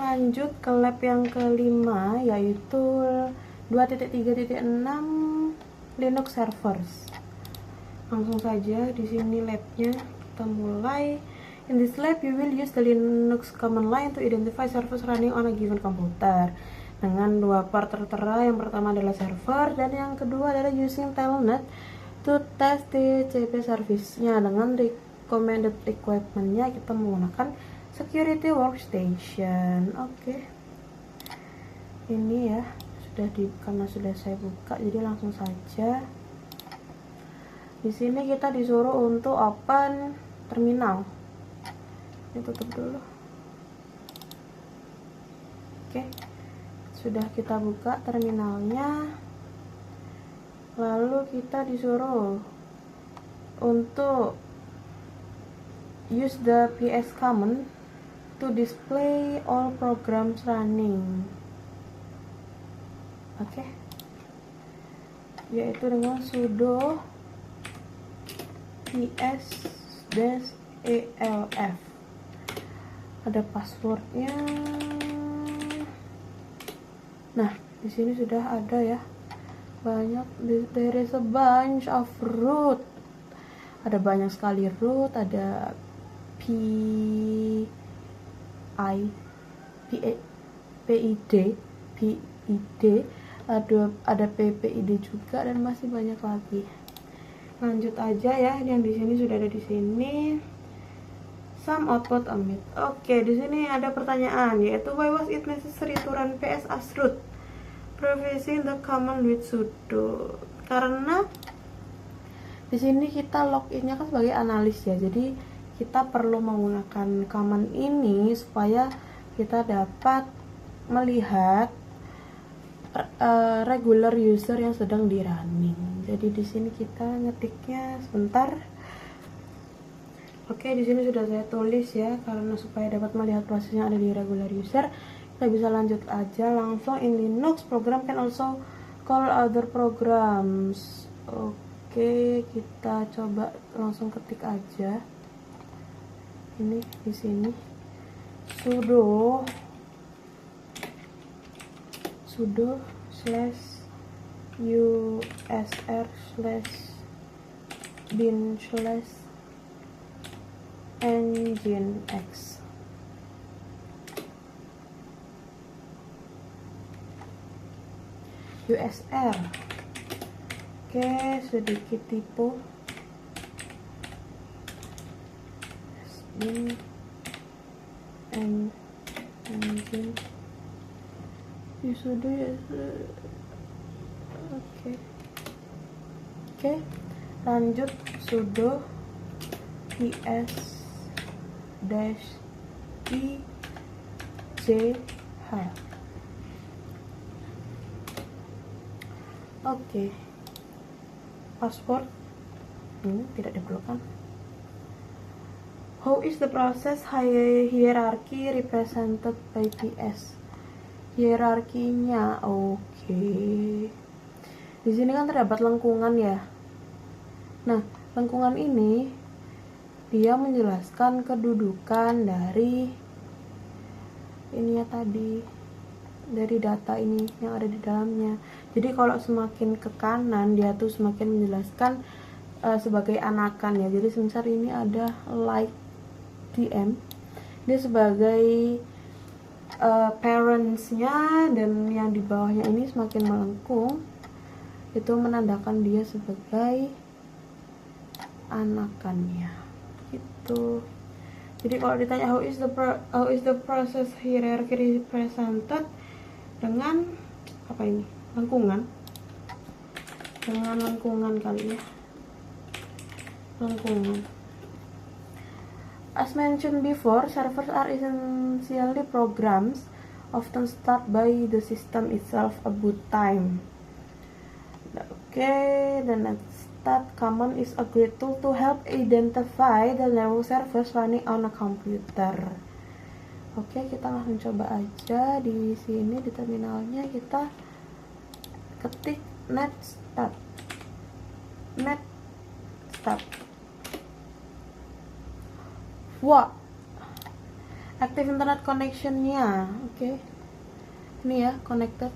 lanjut ke lab yang kelima, yaitu 2.3.6 Linux servers. Langsung saja di sini labnya kita mulai. In this lab, you will use the Linux command line to identify servers running on a given computer. Dengan dua part tertera, yang pertama adalah server dan yang kedua adalah using telnet to test DHCP service-nya. Dengan recommended equipment-nya kita menggunakan security workstation. Oke. Ini ya, karena sudah saya buka, jadi langsung saja. Di sini kita disuruh untuk open terminal. Ini tutup dulu. Oke, sudah kita buka terminalnya. Lalu kita disuruh untuk use the ps command to display all programs running. Oke, yaitu dengan sudo ps-elf. Ada passwordnya. Nah, di sini sudah ada ya. Banyak, there is a bunch of root. Ada banyak sekali root, ada PID, ada PPID juga dan masih banyak lagi. Lanjut aja ya, yang di sini sudah ada di sini. Some output omit. Oke, di sini ada pertanyaan, yaitu why was it necessary to run ps as root prefacing the command with sudo? Karena di sini kita loginnya kan sebagai analis ya, jadi kita perlu menggunakan command ini supaya kita dapat melihat regular user yang sedang di running. Jadi di sini kita ngetiknya sebentar. Oke, di sini sudah saya tulis ya, karena supaya dapat melihat prosesnya ada di regular user. Kita bisa lanjut aja langsung. In Linux, program can also call other programs. Oke, kita coba langsung ketik aja. Ini di sini sudo usr/bin/nginx. USR. Oke, sedikit tipe. Bin engine sudo ya. Oke, lanjut sudo ps-ijh. Oke, password tidak diperlukan. How is the process hierarchy represented by ps? Hierarkinya, oke. Di sini kan terdapat lengkungan ya. Nah, lengkungan ini dia menjelaskan kedudukan dari ini ya tadi, dari data ini yang ada di dalamnya. Jadi kalau semakin ke kanan dia tuh semakin menjelaskan sebagai anakan ya. Jadi semisal ini ada like DM, dia sebagai parentsnya, dan yang di bawahnya ini semakin melengkung, itu menandakan dia sebagai anakannya gitu. Jadi kalau ditanya how is the process hierarchy represented, dengan apa ini, lengkungan, dengan lengkungan kali ya, lengkungan. As mentioned before, servers are essentially programs, often start by the system itself a boot time. Okay, the next start command is a great tool to help identify the level servers running on a computer. Oke, kita langsung coba aja di sini di terminalnya, kita ketik net start. Wah, active internet connection-nya. Oke. Ini ya, connected.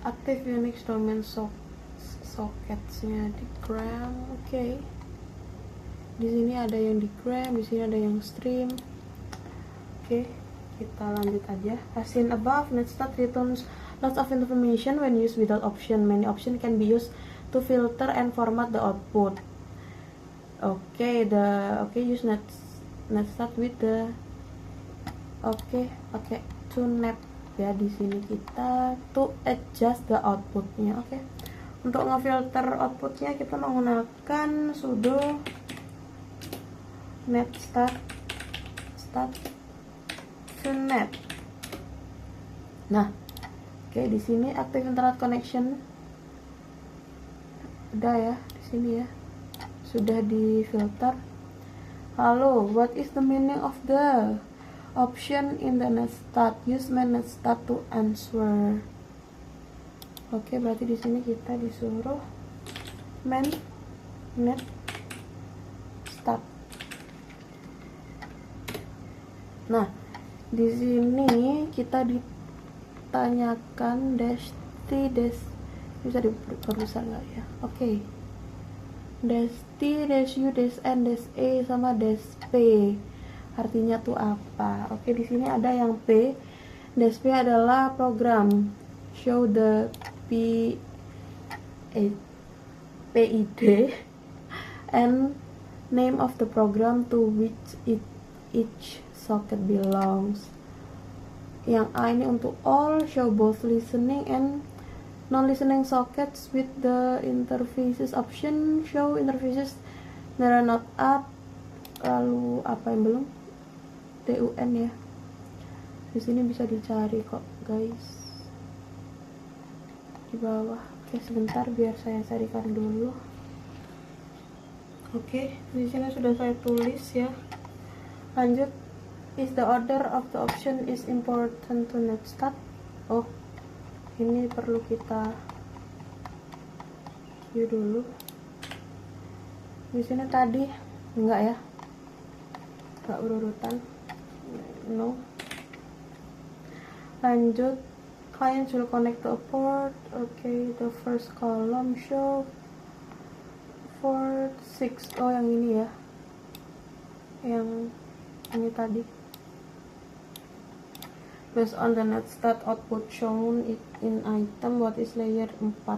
Active Unix domain sockets-nya di gram. Oke. Di sini ada yang di gram, di sini ada yang stream. Oke, kita lanjut aja. As in above, netstat returns lots of information when used without option. Many options can be used to filter and format the output. Use netstat with the pakai tunap ya. Di sini kita to adjust the outputnya. Untuk ngefilter outputnya kita menggunakan sudo netstat tunap. Nah, di sini active internet connection udah ya, di sini ya sudah difilter. Halo, what is the meaning of the option in the netstat? Use my netstat to answer. Berarti di sini kita disuruh main netstat. Nah, di sini kita ditanyakan dash t dash, bisa diperbesar nggak ya? Dash t dash u dash n dash e sama dash p artinya tuh apa? Di sini ada yang p. Dash p adalah program, show the PID and name of the program to which each socket belongs. Yang A ini untuk all, show both listening and non-listening sockets with the interfaces option, show interfaces that are not up. Lalu apa yang belum? TUN ya. Di sini bisa dicari kok, guys. Di bawah. Sebentar biar saya carikan dulu. Di sini sudah saya tulis ya. Lanjut. Is the order of the option is important to netstat? Ini perlu kita view dulu. Di sini tadi enggak ya? Enggak berurutan. No. Lanjut. Client should connect to a port. The first column show port 6. Yang ini ya. Yang ini tadi. Based on the netstat output shown in item, what is layer 4?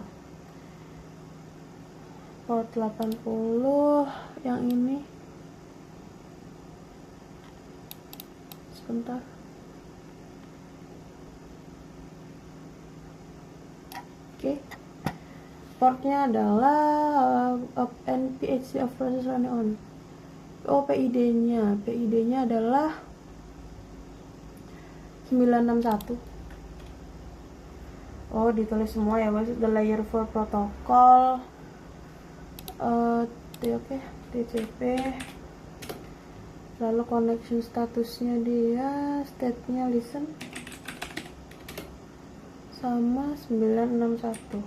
Port 80 yang ini. Sebentar. Portnya adalah PHC of process running on. PID-nya adalah 961. Ditulis semua ya, the layer 4 protocol. TCP. Lalu connection statusnya dia, state-nya listen sama 961.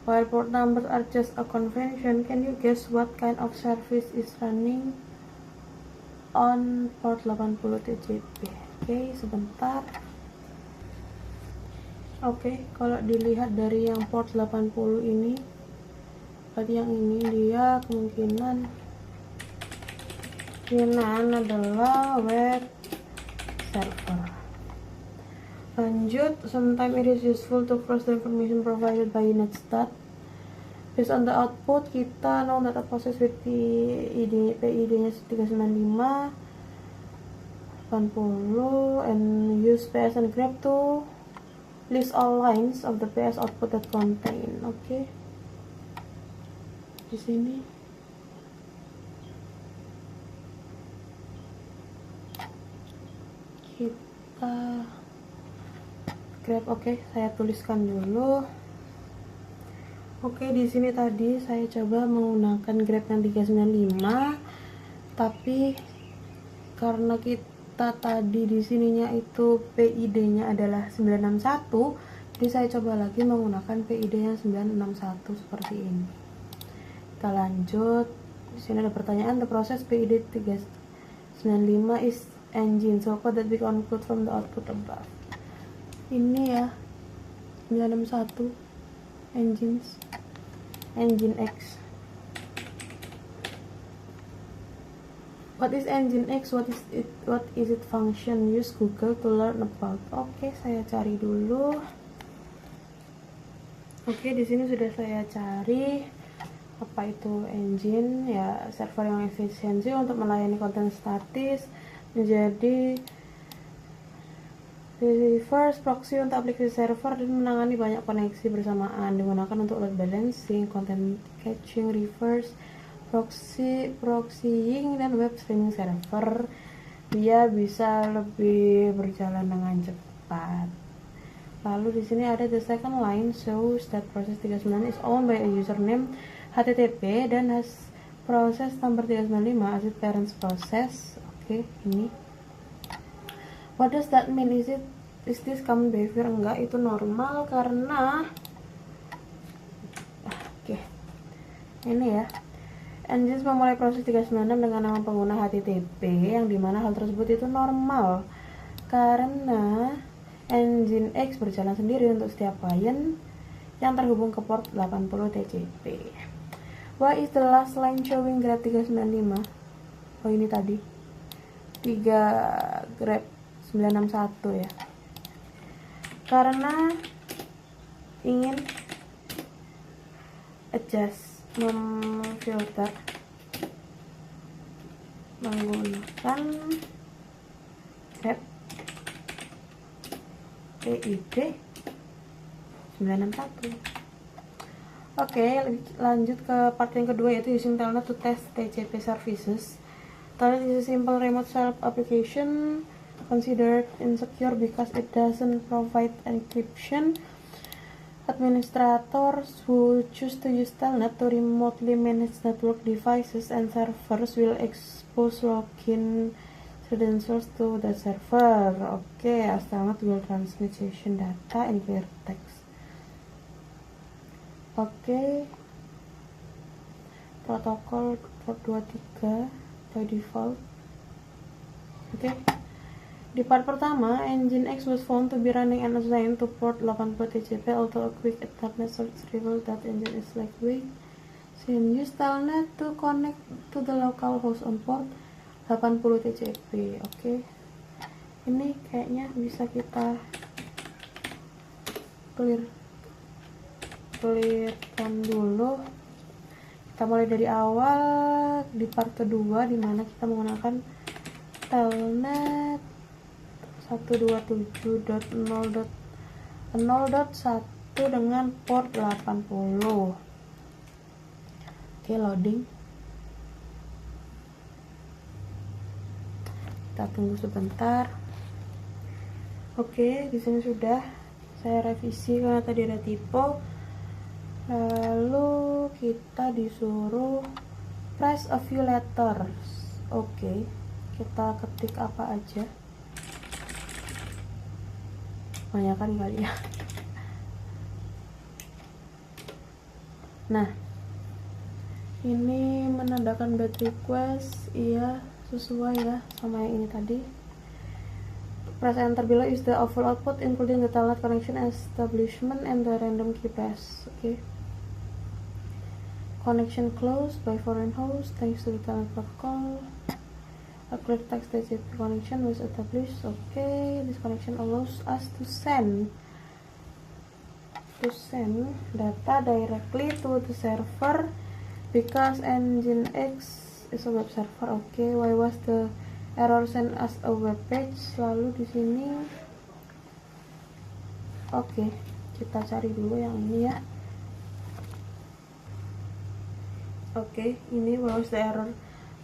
While port numbers are just a convention, can you guess what kind of service is running on port 80 TCP? Sebentar. Kalau dilihat dari yang port 80 ini, berarti yang ini dia kemungkinan adalah web server. Lanjut, sometimes it is useful to cross the information provided by netstat. Based on the output, kita know data process with PID-nya 395 80 and use PS and grep to list all lines of the PS output that contain. Di sini kita grep. Saya tuliskan dulu. Di sini tadi saya coba menggunakan grep yang 395, tapi karena kita tadi di sininya itu PID-nya adalah 961, jadi saya coba lagi menggunakan PID yang 961 seperti ini. Kita lanjut. Di sini ada pertanyaan, the process PID 395 is engine, so code that we can output from the output above. Ini ya 961 engine X. What is engine X? What is it function? Use Google to learn about. Oke, saya cari dulu. Oke, di sini sudah saya cari apa itu engine, ya server yang efisiensi untuk melayani konten statis, menjadi reverse proxy untuk aplikasi server dan menangani banyak koneksi bersamaan, digunakan untuk load balancing, content caching, reverse proxying dan web streaming server. Dia bisa lebih berjalan dengan cepat. Lalu di sini ada the second line shows that process 39 is owned by a username HTTP dan has proses number 395 as its parent process. Oke, ini. What does that mean? Is this common behavior? Enggak, itu normal karena ini ya. Engines memulai proses 396 dengan nama pengguna HTTP, yang dimana hal tersebut itu normal karena engine X berjalan sendiri untuk setiap client yang terhubung ke port 80 TCP. Why is the last line showing grab 395? Oh, ini tadi 3 grab 961 ya. Karena ingin adjust, memfilter menggunakan grab PID 961. Oke, lanjut ke part yang kedua, yaitu using Telnet to test TCP services. Telnet is a simple remote self application considered insecure because it doesn't provide encryption. Administrators who choose to use Telnet to remotely manage network devices and servers will expose login credentials to the server. Oke, as Telnet will transmit session data in clear text. Oke, protokol port 23 by default. Oke. Di part pertama, engine X was found to be running and assigned to port 80 TCP, although a quick darknet search revealed that engine is lightweight. So use Telnet to connect to the local host on port 80 TCP. Oke. Ini kayaknya bisa kita clearkan dulu. Kita mulai dari awal di part kedua, dimana kita menggunakan Telnet 127.0.1 dengan port 80. Oke, loading. Kita tunggu sebentar. Oke, di sini sudah saya revisi karena tadi ada typo. Lalu kita disuruh press a few letters. Oke, kita ketik apa aja. Kebanyakan kali ya. Nah, ini menandakan bad request. Iya, sesuai ya sama yang ini tadi. Press enter below is the full output including the Telnet connection establishment and the random key pass. Okay. Connection closed by foreign host thanks to the Telnet protocol. A clear text TCP connection was established. Okay, this connection allows us to send data directly to the server because engine X is a web server. Okay, why was the error sent as a web page? Lalu di sini, oke, kita cari dulu yang ini ya. Oke, ini why was the error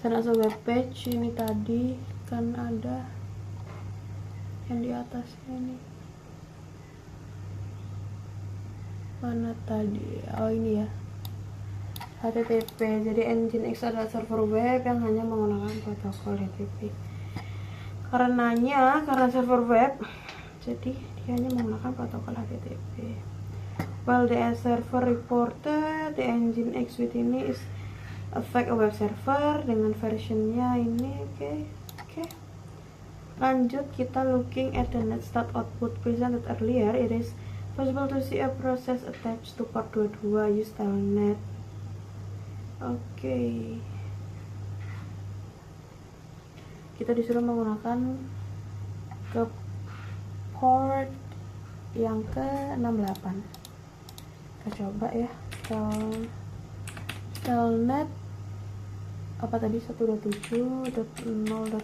sent as a web page? Ini tadi kan ada yang di atasnya ini. Mana tadi? Oh, ini ya, HTTP. Jadi engine X adalah server web yang hanya menggunakan protokol HTTP. Karena server web, jadi dia hanya menggunakan protokol HTTP. While the server reported the engine X with ini is affect a web server dengan versionnya ini. Oke. Lanjut, kita looking at the netstat output presented earlier. It is possible to see a process attached to port 22. Use telnet. Oke. Kita disuruh menggunakan ke port yang ke-68. Kita coba ya. Telnet apa tadi, 127.0.0.1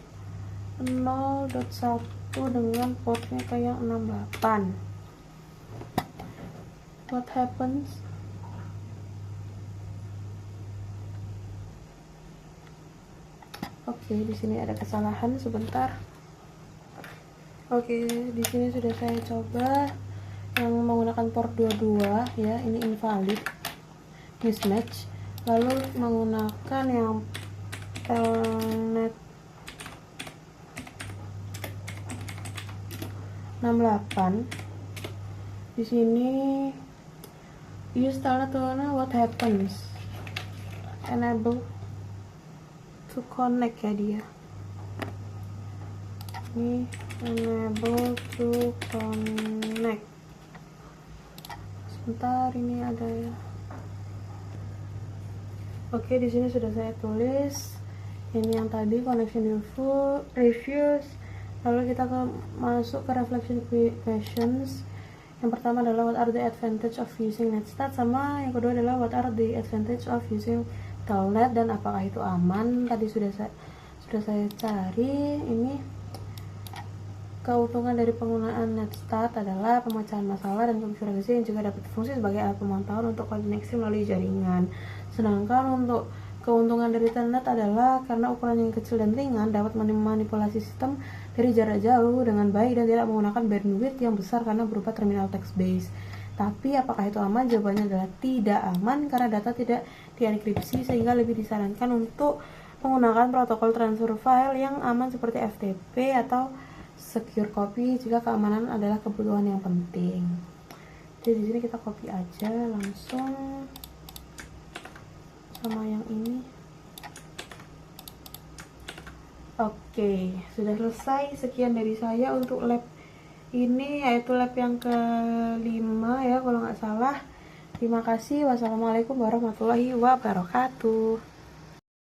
dengan portnya kayak 68. What happens? Oke, di sini ada kesalahan sebentar. Oke, di sini sudah saya coba yang menggunakan port 22 ya, ini invalid, mismatch. Lalu menggunakan yang telnet 68. Di sini use telnet to what happens? Enable to connect ya dia. Ini enable to connect. Sebentar, ini ada ya. Oke, di sini sudah saya tulis. Ini yang tadi connection reviews. Lalu kita masuk ke reflection questions. Yang pertama adalah what are the advantage of using netstat, sama yang kedua adalah what are the advantage of using telnet dan apakah itu aman. Tadi sudah saya cari. Ini keuntungan dari penggunaan netstat adalah pemecahan masalah dan konfigurasi yang juga dapat berfungsi sebagai alat pemantauan untuk koneksi melalui jaringan. Sedangkan untuk keuntungan dari telnet adalah karena ukuran yang kecil dan ringan dapat memanipulasi sistem dari jarak jauh dengan baik dan tidak menggunakan bandwidth yang besar karena berupa terminal text based. Tapi apakah itu aman? Jawabannya adalah tidak aman karena data tidak dienkripsi, sehingga lebih disarankan untuk menggunakan protokol transfer file yang aman seperti FTP atau secure copy jika keamanan adalah kebutuhan yang penting. Jadi di sini kita copy aja langsung sama yang ini. Oke, sudah selesai. Sekian dari saya untuk lab ini, yaitu lab yang ke-5 ya kalau nggak salah. Terima kasih. Wassalamualaikum warahmatullahi wabarakatuh.